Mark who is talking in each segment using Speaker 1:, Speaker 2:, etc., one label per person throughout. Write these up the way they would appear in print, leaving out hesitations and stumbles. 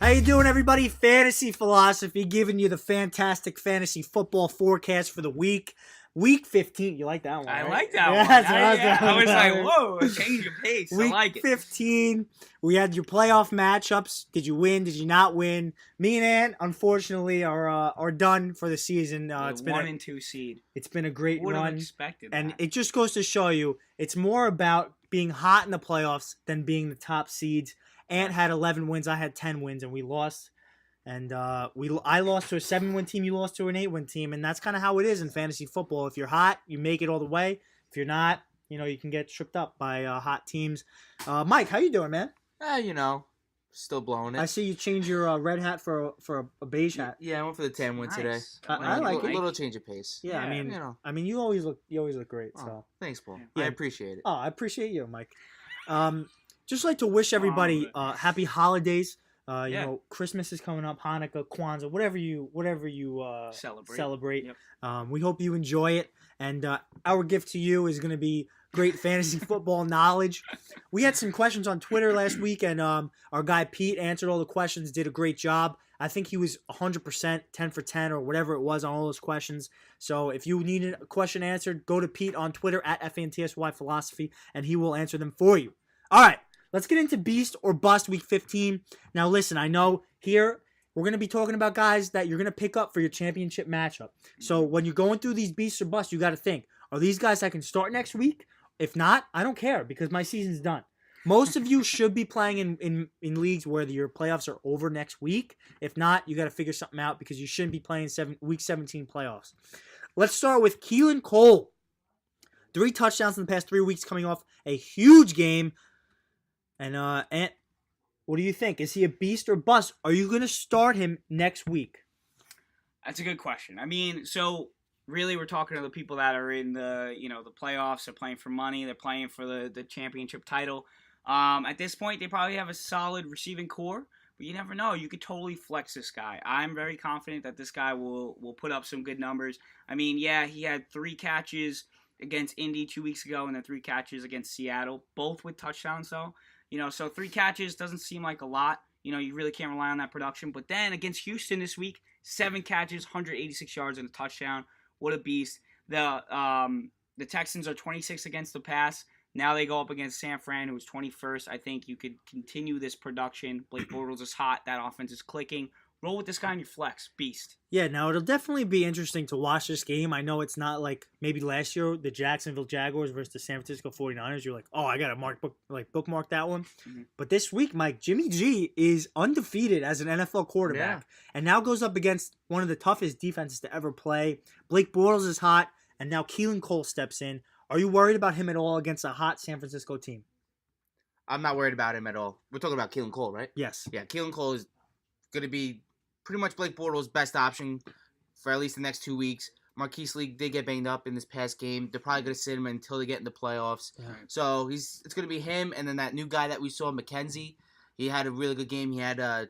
Speaker 1: How you doing, everybody? Fantasy Philosophy giving you the fantastic fantasy football forecast for the week. Week 15. You like that one,
Speaker 2: I
Speaker 1: right?
Speaker 2: like that
Speaker 1: Yeah,
Speaker 2: one.
Speaker 1: that's what I was
Speaker 2: I was
Speaker 1: talking
Speaker 2: like,
Speaker 1: about.
Speaker 2: whoa, a change of pace.
Speaker 1: Week
Speaker 2: I like it.
Speaker 1: 15. We had your playoff matchups. Did you win? Did you not win? Me and Ant, unfortunately, are done for the season. It's been
Speaker 2: 1 and 2 seed.
Speaker 1: it's been a great
Speaker 2: Would have
Speaker 1: run.
Speaker 2: expected
Speaker 1: And
Speaker 2: that.
Speaker 1: it just goes to show you, it's more about being hot in the playoffs than being the top seeds. Ant had 11 wins, I had 10 wins, and we lost. And I lost to a 7-win team, you lost to an 8-win team, and that's kind of how it is in fantasy football. If you're hot, you make it all the way. If you're not, you can get tripped up by hot teams. Mike, how you doing, man?
Speaker 3: Still blowing it.
Speaker 1: I see you change your red hat for a beige hat.
Speaker 3: Yeah, I went for the tan one today.
Speaker 2: Nice.
Speaker 1: I like
Speaker 3: a
Speaker 1: it.
Speaker 3: little change of pace.
Speaker 1: Yeah,
Speaker 2: Yeah,
Speaker 1: I mean, you always look great.
Speaker 3: Oh,
Speaker 1: So
Speaker 3: thanks, Paul.
Speaker 1: Yeah.
Speaker 3: I appreciate it.
Speaker 1: Oh, I appreciate you, Mike. Just like to wish everybody happy holidays. Christmas is coming up, Hanukkah, Kwanzaa, whatever you celebrate.
Speaker 2: Yep.
Speaker 1: We hope you enjoy it, and our gift to you is going to be great fantasy football knowledge. We had some questions on Twitter last week, and our guy Pete answered all the questions, did a great job. I think he was 100%, 10 for 10, or whatever it was on all those questions. So if you need a question answered, go to Pete on Twitter at FNTSY Philosophy, and he will answer them for you. All right. Let's get into Beast or Bust Week 15. Now, listen, I know here we're going to be talking about guys that you're going to pick up for your championship matchup. So when you're going through these Beasts or Busts, you got to think, are these guys that can start next week? If not, I don't care because my season's done. Most of you should be playing in leagues where your playoffs are over next week. If not, you got to figure something out because you shouldn't be playing week 17 playoffs. Let's start with Keelan Cole. 3 touchdowns in the past 3 weeks coming off a huge game. And Ant, what do you think? Is he a beast or bust? Are you going to start him next week?
Speaker 2: That's a good question. I mean, so really we're talking to the people that are in the playoffs. They're playing for money. They're playing for the championship title. At this point, they probably have a solid receiving core, but you never know. You could totally flex this guy. I'm very confident that this guy will put up some good numbers. I mean, yeah, he had 3 catches against Indy 2 weeks ago and then 3 catches against Seattle, both with touchdowns though. So 3 catches doesn't seem like a lot. You really can't rely on that production. But then against Houston this week, 7 catches, 186 yards and a touchdown. What a beast. The Texans are 26 against the pass. Now they go up against San Fran, who is 21st. I think you could continue this production. Blake Bortles is hot. That offense is clicking. Roll with this guy in your flex. Beast.
Speaker 1: Yeah, now it'll definitely be interesting to watch this game. I know it's not like maybe last year, the Jacksonville Jaguars versus the San Francisco 49ers. You're like, oh, I got to bookmark that one. Mm-hmm. But this week, Mike, Jimmy G is undefeated as an NFL quarterback and now goes up against one of the toughest defenses to ever play. Blake Bortles is hot, and now Keelan Cole steps in. Are you worried about him at all against a hot San Francisco team?
Speaker 3: I'm not worried about him at all. We're talking about Keelan Cole, right?
Speaker 1: Yes.
Speaker 3: Yeah, Keelan Cole is going to be pretty much Blake Bortles' best option for at least the next 2 weeks. Marquise Lee did get banged up in this past game. They're probably going to sit him until they get in the playoffs. Yeah. So it's going to be him, and then that new guy that we saw, McKenzie. He had a really good game. He had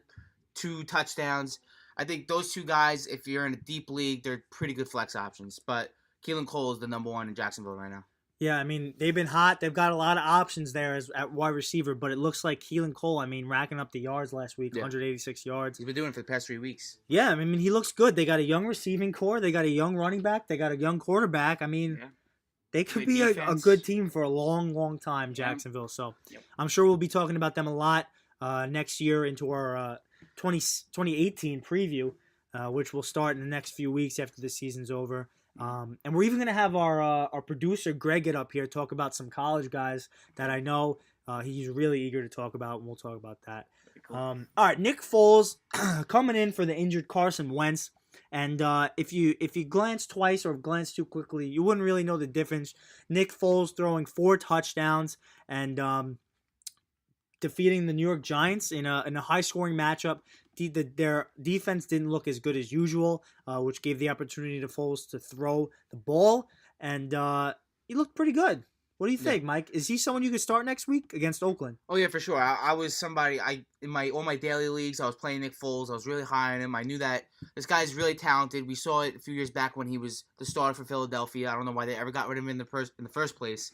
Speaker 3: 2 touchdowns. I think those 2 guys, if you're in a deep league, they're pretty good flex options. But Keelan Cole is the number 1 in Jacksonville right now.
Speaker 1: Yeah, I mean, they've been hot. They've got a lot of options there at wide receiver, but it looks like Keelan Cole, racking up the yards last week, 186 yards.
Speaker 3: He's been doing it for the past 3 weeks.
Speaker 1: Yeah, I mean, he looks good. They got a young receiving core. They got a young running back. They got a young quarterback. They could be a good team for a long, long time, Jacksonville. So I'm sure we'll be talking about them a lot next year into our 2018 preview, which will start in the next few weeks after the season's over. And we're even going to have our producer, Greg, get up here, talk about some college guys that I know he's really eager to talk about, and we'll talk about that. Cool. All right, Nick Foles coming in for the injured Carson Wentz. And if you glance twice or glance too quickly, you wouldn't really know the difference. Nick Foles throwing 4 touchdowns and defeating the New York Giants in a high-scoring matchup. Their defense didn't look as good as usual, which gave the opportunity to Foles to throw the ball, and he looked pretty good. What do you think, Mike? Is he someone you could start next week against Oakland?
Speaker 3: Oh yeah, for sure. I was somebody in all my daily leagues. I was playing Nick Foles. I was really high on him. I knew that this guy's really talented. We saw it a few years back when he was the starter for Philadelphia. I don't know why they ever got rid of him in the first place,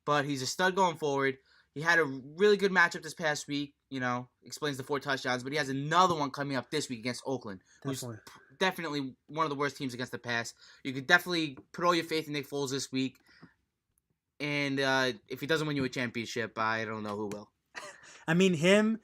Speaker 3: but he's a stud going forward. He had a really good matchup this past week. Explains the 4 touchdowns, but he has another one coming up this week against Oakland, who's
Speaker 1: Definitely.
Speaker 3: definitely one of the worst teams against the pass. You could definitely put all your faith in Nick Foles this week. And if he doesn't win you a championship, I don't know who will.
Speaker 1: I mean, him,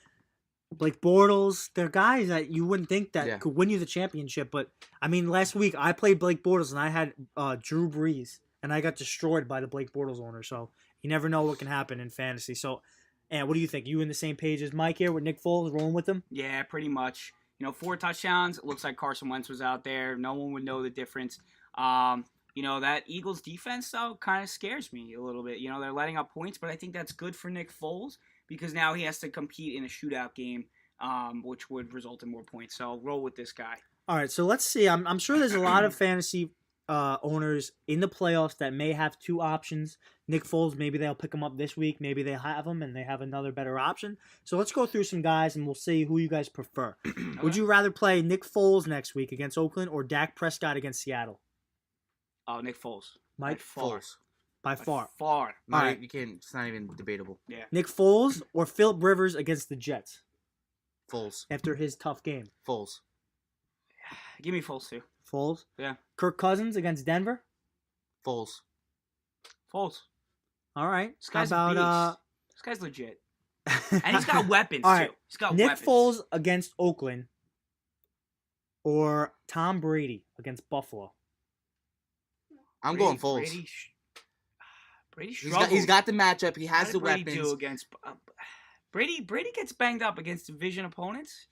Speaker 1: Blake Bortles, they're guys that you wouldn't think that
Speaker 3: Yeah.
Speaker 1: could win you the championship. But, I mean, last week I played Blake Bortles and I had Drew Brees. And I got destroyed by the Blake Bortles owner. So you never know what can happen in fantasy. So, and what do you think? You in the same page as Mike here with Nick Foles rolling with him?
Speaker 2: Yeah, pretty much. 4 touchdowns. It looks like Carson Wentz was out there. No one would know the difference. That Eagles defense, though, kind of scares me a little bit. They're letting up points, but I think that's good for Nick Foles because now he has to compete in a shootout game, which would result in more points. So roll with this guy.
Speaker 1: All right, so let's see. I'm sure there's a lot of fantasy owners in the playoffs that may have 2 options. Nick Foles, maybe they'll pick him up this week. Maybe they have him and they have another better option. So let's go through some guys and we'll see who you guys prefer. Would you rather play Nick Foles next week against Oakland or Dak Prescott against Seattle?
Speaker 2: Oh, Nick Foles.
Speaker 1: Mike?
Speaker 3: Foles.
Speaker 1: By far.
Speaker 2: Far.
Speaker 3: No,
Speaker 1: All right.
Speaker 3: you can't. It's not even debatable.
Speaker 2: Yeah.
Speaker 1: Nick Foles or Philip Rivers against the Jets
Speaker 3: Foles.
Speaker 1: after his tough game?
Speaker 3: Foles.
Speaker 2: Give me Foles, too.
Speaker 1: Foles?
Speaker 2: Yeah.
Speaker 1: Kirk Cousins against Denver?
Speaker 3: Foles.
Speaker 2: Foles.
Speaker 1: All right.
Speaker 2: This
Speaker 1: How
Speaker 2: guy's
Speaker 1: about
Speaker 2: a beast. This guy's legit. And he's got weapons,
Speaker 1: All
Speaker 2: too.
Speaker 1: right.
Speaker 2: He's got
Speaker 1: Nick
Speaker 2: weapons.
Speaker 1: Foles against Oakland or Tom Brady against Buffalo?
Speaker 3: I'm going Foles.
Speaker 2: Brady
Speaker 3: He's
Speaker 2: struggles.
Speaker 3: got, he's got the matchup. He
Speaker 2: How
Speaker 3: has
Speaker 2: did
Speaker 3: the
Speaker 2: Brady
Speaker 3: weapons.
Speaker 2: do against Brady gets banged up against division opponents.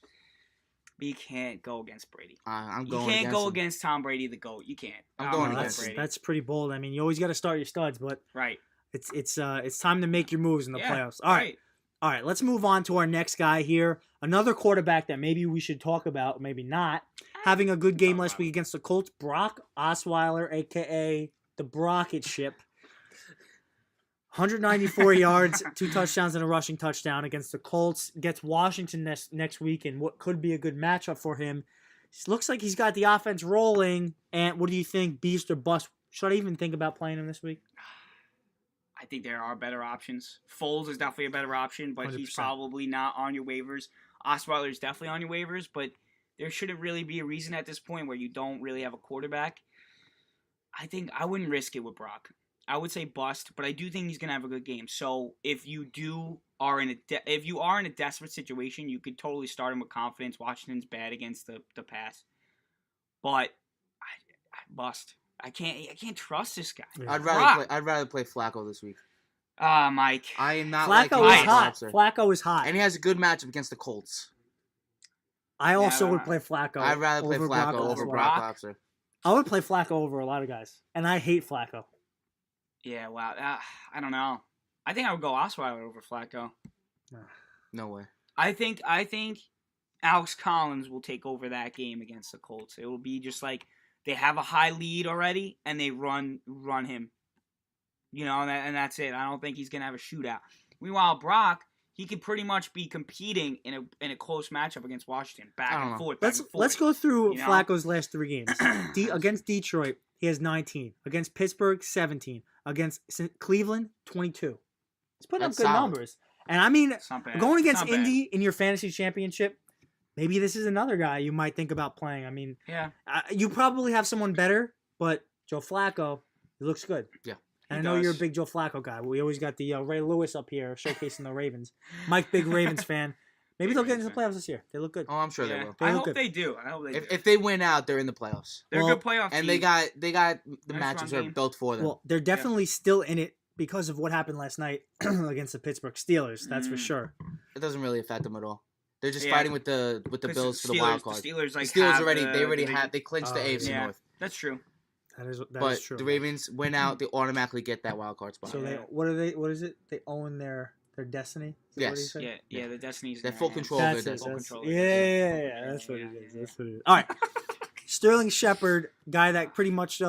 Speaker 2: But you can't go against Brady.
Speaker 3: I'm
Speaker 2: You
Speaker 3: going
Speaker 2: can't
Speaker 3: against
Speaker 2: go
Speaker 3: him.
Speaker 2: against Tom Brady, the GOAT. You can't.
Speaker 3: I'm going
Speaker 1: Well,
Speaker 3: against
Speaker 2: Brady.
Speaker 1: that's pretty bold. I mean, you always got to start your studs, but
Speaker 2: Right.
Speaker 1: it's time to make your moves in the
Speaker 2: Yeah,
Speaker 1: playoffs. All right. All right, let's move on to our next guy here. Another quarterback that maybe we should talk about, maybe not. Having a good game
Speaker 2: Talk
Speaker 1: last
Speaker 2: about
Speaker 1: week against the Colts, Brock Osweiler, a.k.a. the Brocket ship. 194 yards, 2 touchdowns, and a rushing touchdown against the Colts. Gets Washington next week in what could be a good matchup for him. Looks like he's got the offense rolling. And what do you think, beast or bust? Should I even think about playing him this week?
Speaker 2: I think there are better options. Foles is definitely a better option, but he's
Speaker 1: 100%.
Speaker 2: probably not on your waivers. Osweiler is definitely on your waivers, but there shouldn't really be a reason at this point where you don't really have a quarterback. I think I wouldn't risk it with Brock. I would say bust, but I do think he's gonna have a good game. So if you are in a desperate situation, you could totally start him with confidence. Washington's bad against the pass, but I bust. I can't trust this guy.
Speaker 1: Yeah.
Speaker 3: I'd
Speaker 2: Brock.
Speaker 3: rather play Flacco this week.
Speaker 2: Mike.
Speaker 3: I am not
Speaker 1: Flacco
Speaker 3: liking
Speaker 1: is
Speaker 3: Brock
Speaker 1: hot.
Speaker 3: Osweiler.
Speaker 1: Flacco is hot.
Speaker 3: And he has a good matchup against the Colts.
Speaker 1: I also
Speaker 2: Yeah,
Speaker 1: would play Flacco.
Speaker 3: I'd rather play
Speaker 1: over
Speaker 3: Flacco
Speaker 1: Brock
Speaker 3: over
Speaker 1: Osweiler.
Speaker 3: Brock Osweiler.
Speaker 1: I would play Flacco over a lot of guys, and I hate Flacco.
Speaker 2: Yeah, wow. I don't know. I think I would go Osweiler over Flacco.
Speaker 3: No way.
Speaker 2: I think Alex Collins will take over that game against the Colts. It will be just like they have a high lead already, and they run him. And that's it. I don't think he's gonna have a shootout. Meanwhile, Brock, he could pretty much be competing in a close matchup against Washington, back
Speaker 3: I don't
Speaker 2: and
Speaker 3: know.
Speaker 2: forth.
Speaker 1: Let's go through
Speaker 2: You know?
Speaker 1: Flacco's last 3 games. Against Detroit, he has 19. Against Pittsburgh, 17. Against Cleveland, 22. He's putting
Speaker 3: That's
Speaker 1: up good
Speaker 3: solid.
Speaker 1: numbers. And I mean,
Speaker 2: It's not bad.
Speaker 1: going
Speaker 2: It's
Speaker 1: against
Speaker 2: not bad.
Speaker 1: Indy in your fantasy championship, maybe this is another guy you might think about playing. I mean,
Speaker 2: Yeah.
Speaker 1: you probably have someone better, but Joe Flacco, he looks good.
Speaker 3: Yeah.
Speaker 1: And I
Speaker 2: He
Speaker 1: know you're a
Speaker 2: does.
Speaker 1: big Joe Flacco guy. We always got the Ray Lewis up here showcasing the Ravens. Mike, big Ravens fan. Maybe
Speaker 2: Big
Speaker 1: they'll get into
Speaker 2: Ravens
Speaker 1: the playoffs this year. They look good.
Speaker 3: Oh, I'm sure they
Speaker 2: Yeah.
Speaker 3: will.
Speaker 1: They
Speaker 2: I
Speaker 1: look
Speaker 2: hope
Speaker 1: good.
Speaker 2: they do. I hope they do.
Speaker 3: If they win out, they're in the playoffs.
Speaker 2: They're
Speaker 1: Well,
Speaker 2: a good playoff
Speaker 3: And
Speaker 2: team.
Speaker 3: they got the
Speaker 2: Nice
Speaker 3: matchups
Speaker 2: run
Speaker 3: are
Speaker 2: game.
Speaker 3: built for them.
Speaker 1: Well, they're definitely still in it because of what happened last night against the Pittsburgh Steelers. That's for
Speaker 2: Mm.
Speaker 1: sure.
Speaker 3: It doesn't really affect them at all. They're just
Speaker 2: Yeah.
Speaker 3: fighting with the
Speaker 2: 'Cause
Speaker 3: Bills for the
Speaker 2: Steelers-
Speaker 3: wild card.
Speaker 2: The Steelers, like,
Speaker 3: the Steelers
Speaker 2: have
Speaker 3: already
Speaker 2: the
Speaker 3: they already
Speaker 2: division.
Speaker 3: have they clinched the
Speaker 1: Oh,
Speaker 3: AFC
Speaker 2: yeah.
Speaker 3: North.
Speaker 2: That's true.
Speaker 1: That is
Speaker 3: But
Speaker 1: true.
Speaker 3: the Ravens win out, they automatically get that wild card spot.
Speaker 1: So
Speaker 2: Yeah.
Speaker 1: they what is it? They own their destiny. Is that what he
Speaker 3: Yes.
Speaker 1: said?
Speaker 2: Yeah, the Destiny's.
Speaker 3: They're
Speaker 2: in
Speaker 3: full
Speaker 2: their hands.
Speaker 3: control of
Speaker 1: That's
Speaker 3: their
Speaker 1: it.
Speaker 3: destiny.
Speaker 1: That's,
Speaker 2: Full
Speaker 1: yeah,
Speaker 2: control.
Speaker 1: That's what it is.
Speaker 2: Yeah.
Speaker 1: That's what it is. All right. Sterling Shepard, guy that pretty much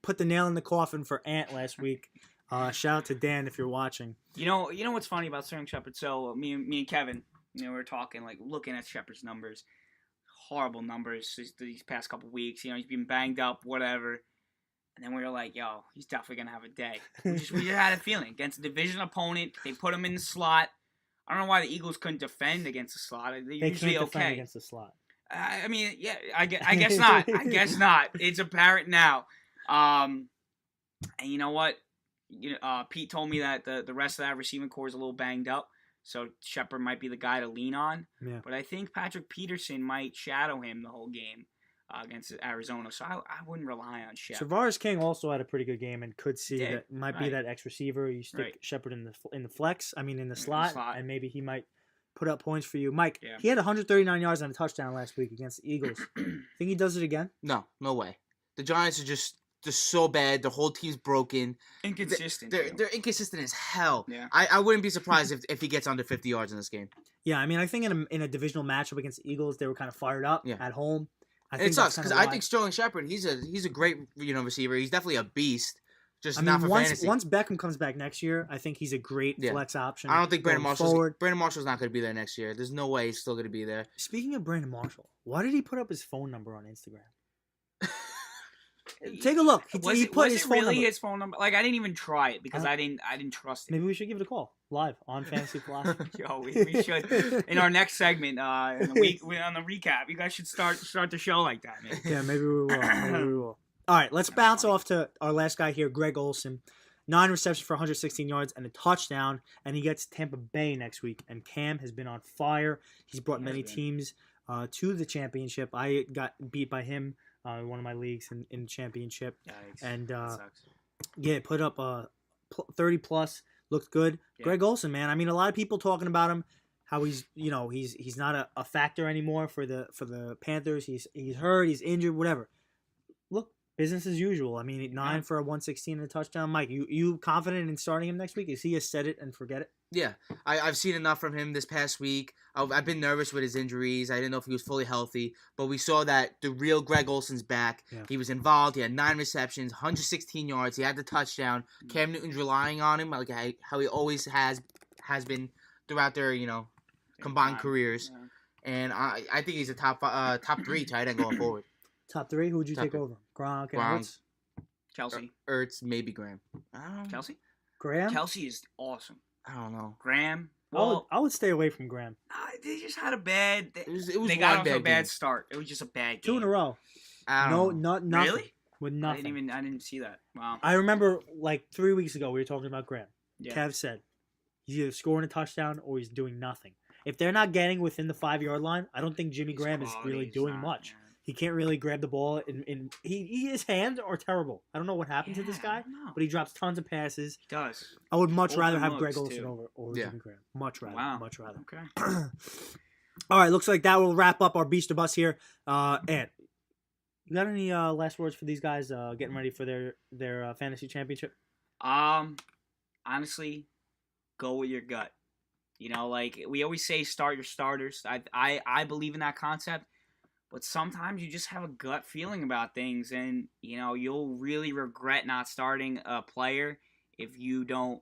Speaker 1: put the nail in the coffin for Ant last week. Shout out to Dan if you're watching.
Speaker 2: You know what's funny about Sterling Shepard? So me and Kevin, we were talking, like, looking at Shepard's numbers, horrible numbers these past couple weeks. He's been banged up, whatever. And then we were like, yo, he's definitely going to have a day. We just had a feeling. Against a division opponent, they put him in the slot. I don't know why the Eagles couldn't defend against the slot. They're
Speaker 1: They
Speaker 2: usually
Speaker 1: can't defend
Speaker 2: okay.
Speaker 1: against the slot.
Speaker 2: I mean, yeah, I guess not. I guess not. It's apparent now. And you know what? Pete told me that the rest of that receiving core is a little banged up. So Shepard might be the guy to lean on.
Speaker 1: Yeah.
Speaker 2: But I think Patrick Peterson might shadow him the whole game against Arizona. So I wouldn't rely on Shepard.
Speaker 1: Savars King also had a pretty good game and could see
Speaker 2: Did,
Speaker 1: that might be
Speaker 2: right.
Speaker 1: that X receiver. You stick
Speaker 2: Right.
Speaker 1: Shepard in the flex. I mean in the slot,
Speaker 2: slot.
Speaker 1: and maybe he might put up points for you. Mike,
Speaker 2: Yeah.
Speaker 1: he had 139 yards and a touchdown last week against the Eagles. Think he does it again?
Speaker 3: No way. The Giants are just so bad. The whole team's broken.
Speaker 2: Inconsistent.
Speaker 3: They're inconsistent as hell.
Speaker 2: Yeah.
Speaker 3: I wouldn't be surprised if he gets under 50 yards in this game.
Speaker 1: Yeah, I mean I think in a divisional matchup against the Eagles, they were kind of fired up
Speaker 3: Yeah.
Speaker 1: at home. I
Speaker 3: And
Speaker 1: think
Speaker 3: it sucks
Speaker 1: that's
Speaker 3: because
Speaker 1: kinda
Speaker 3: I
Speaker 1: why.
Speaker 3: think Sterling Shepard, he's a great receiver. He's definitely a beast. Just
Speaker 1: I
Speaker 3: not
Speaker 1: mean,
Speaker 3: for
Speaker 1: once
Speaker 3: fantasy.
Speaker 1: Beckham comes back next year, I think he's a great
Speaker 3: Yeah.
Speaker 1: flex option.
Speaker 3: I don't think Brandon
Speaker 1: going forward.
Speaker 3: Marshall's not going to be there next year. There's no way he's still going to be there.
Speaker 1: Speaking of Brandon Marshall, why did he put up his phone number on Instagram? Take a look.
Speaker 2: Was
Speaker 1: He
Speaker 2: it
Speaker 1: put his phone
Speaker 2: really
Speaker 1: number.
Speaker 2: his phone number? Like I didn't even try it because
Speaker 1: Huh?
Speaker 2: I didn't trust it.
Speaker 1: Maybe we should give it a call live on Fantasy Philosophy.
Speaker 2: Yo, we should in our next segment in the week on the recap. You guys should start the show like that, man.
Speaker 1: Yeah, maybe we will. Maybe we will. All right, let's bounce off to our last guy here, Greg Olsen. 9 receptions for 116 yards and a touchdown, and he gets Tampa Bay next week. And Cam has been on fire. He's brought
Speaker 2: He
Speaker 1: many
Speaker 2: has been.
Speaker 1: teams to the championship. I got beat by him in one of my leagues in the championship.
Speaker 2: Yikes.
Speaker 1: And
Speaker 2: That sucks.
Speaker 1: yeah, put up 30 plus, looked good.
Speaker 2: Yeah.
Speaker 1: Greg Olsen, man. I mean, a lot of people talking about him, how he's not a factor anymore for the Panthers. He's hurt, he's injured, whatever. Look, business as usual. I mean, 9 for a 116 and a touchdown. Mike, you confident in starting him next week? Is he a set it and forget it?
Speaker 3: Yeah, I've seen enough from him this past week. I've been nervous with his injuries. I didn't know if he was fully healthy, but we saw that the real Greg Olsen's back.
Speaker 1: Yeah.
Speaker 3: He was involved. He had 9 receptions, 116 yards. He had the touchdown. Cam Newton's relying on him, like how he always has been throughout their combined
Speaker 2: Time.
Speaker 3: careers.
Speaker 2: Yeah.
Speaker 3: And I think he's a top 3 tight end going forward.
Speaker 1: Top 3, who would you
Speaker 3: Top
Speaker 1: take
Speaker 3: three.
Speaker 1: over? Gronk and
Speaker 3: Gronk.
Speaker 1: Ertz?
Speaker 2: Kelsey.
Speaker 3: Ertz, maybe Graham. I don't,
Speaker 2: Kelsey.
Speaker 1: Graham?
Speaker 2: Kelsey is awesome.
Speaker 3: I don't know.
Speaker 2: Graham.
Speaker 1: I would,
Speaker 2: Well,
Speaker 1: I would stay away from Graham.
Speaker 2: they just had a bad.
Speaker 3: It was
Speaker 2: They
Speaker 3: one
Speaker 2: got off to a
Speaker 3: bad
Speaker 2: bad
Speaker 3: game.
Speaker 2: start. It was just a bad game.
Speaker 1: 2 in a row.
Speaker 3: I
Speaker 1: No,
Speaker 3: don't know.
Speaker 1: nothing.
Speaker 2: Really?
Speaker 1: With
Speaker 2: I
Speaker 1: nothing.
Speaker 2: didn't see that. Wow.
Speaker 1: I remember like 3 weeks ago we were talking about Graham.
Speaker 2: Yeah.
Speaker 1: Kev said he's either scoring a touchdown or he's doing nothing. If they're not getting within the 5-yard line, I don't think Jimmy
Speaker 2: He's
Speaker 1: Graham is
Speaker 2: quality,
Speaker 1: really
Speaker 2: he's
Speaker 1: doing
Speaker 2: not,
Speaker 1: much.
Speaker 2: man.
Speaker 1: He can't really grab the ball. His hands are terrible. I don't know what happened to this
Speaker 2: Yeah,
Speaker 1: guy,
Speaker 2: I don't know.
Speaker 1: but he drops tons of passes.
Speaker 2: He does.
Speaker 1: I would much
Speaker 2: Open
Speaker 1: rather have
Speaker 2: looks,
Speaker 1: Greg Olsen
Speaker 2: too.
Speaker 1: over
Speaker 3: Yeah.
Speaker 1: Jimmy Graham. Much rather.
Speaker 2: Wow.
Speaker 1: Much rather.
Speaker 2: Okay.
Speaker 1: All right, looks like that will wrap up our Beast of Bus here. Ant, you got any last words for these guys getting ready for their fantasy championship?
Speaker 2: Honestly, go with your gut. Like we always say, start your starters. I believe in that concept, but sometimes you just have a gut feeling about things, and you'll really regret not starting a player if you don't.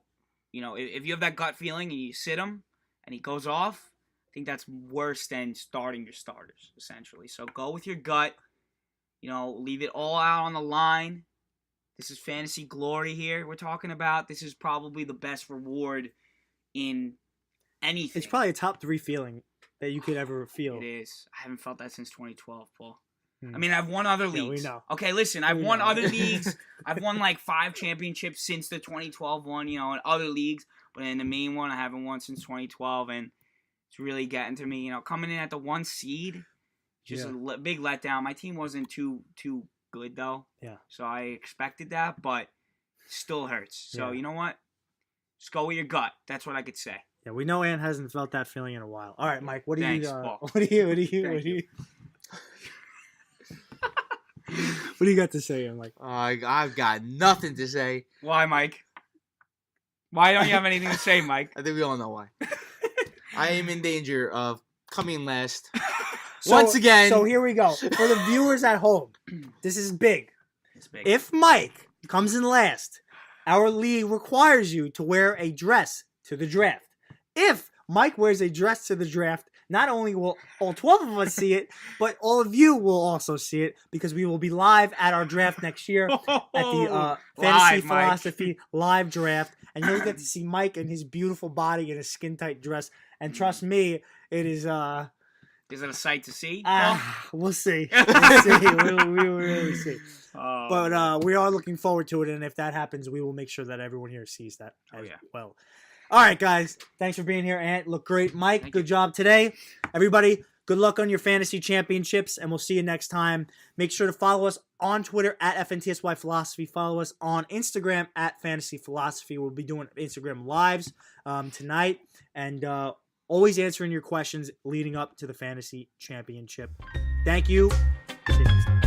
Speaker 2: If you have that gut feeling and you sit him and he goes off, I think that's worse than starting your starters essentially. So go with your gut. Leave it all out on the line. This is fantasy glory here we're talking about. This is probably the best reward in anything.
Speaker 1: It's probably a top 3 feeling that you could ever feel.
Speaker 2: It is. I haven't felt that since 2012, Paul.
Speaker 1: Hmm.
Speaker 2: I mean, I've won other
Speaker 1: Yeah, we
Speaker 2: leagues.
Speaker 1: know.
Speaker 2: Okay, listen, I've
Speaker 1: We
Speaker 2: won
Speaker 1: know.
Speaker 2: other leagues. I've won like 5 championships since the 2012 one, in other leagues. But in the main one, I haven't won since 2012, and it's really getting to me. Coming in at the 1 seed, just
Speaker 1: Yeah.
Speaker 2: a big letdown. My team wasn't too good though.
Speaker 1: Yeah.
Speaker 2: So I expected that, but still hurts. So
Speaker 1: Yeah.
Speaker 2: you know what? Just go with your gut. That's what I could say.
Speaker 1: Yeah, we know Ant hasn't felt that feeling in a while. All right, Mike, what do
Speaker 2: Thanks,
Speaker 1: you
Speaker 2: Paul.
Speaker 1: what do you what do you got to say? I'm like,
Speaker 3: I've got nothing to say.
Speaker 2: Why, Mike? Why don't you have anything to say, Mike?
Speaker 3: I think we all know why. I am in danger of coming last.
Speaker 1: so-
Speaker 3: Once again.
Speaker 1: So here we go. For the viewers at home, this is big.
Speaker 2: It's big.
Speaker 1: If Mike comes in last, our league requires you to wear a dress to the draft. If Mike wears a dress to the draft, not only will all 12 of us see it, but all of you will also see it because we will be live at our draft next year at the Fantasy
Speaker 2: Live, Mike.
Speaker 1: Philosophy live draft. And you'll get to see Mike in his beautiful body in a skin-tight dress. And trust me, it is...
Speaker 2: Is it a sight to see?
Speaker 1: we'll see. We'll see. We will really see.
Speaker 2: Oh,
Speaker 1: But we are looking forward to it, and if that happens, we will make sure that everyone here sees that as
Speaker 2: yeah.
Speaker 1: well. All right, guys. Thanks for being here, Ant. Look great. Mike,
Speaker 2: Thank
Speaker 1: good job today. Everybody, good luck on your fantasy championships, and we'll see you next time. Make sure to follow us on Twitter at FNTSY Philosophy. Follow us on Instagram at Fantasy Philosophy. We'll be doing Instagram lives tonight, and always answering your questions leading up to the fantasy championship. Thank you. See you next time.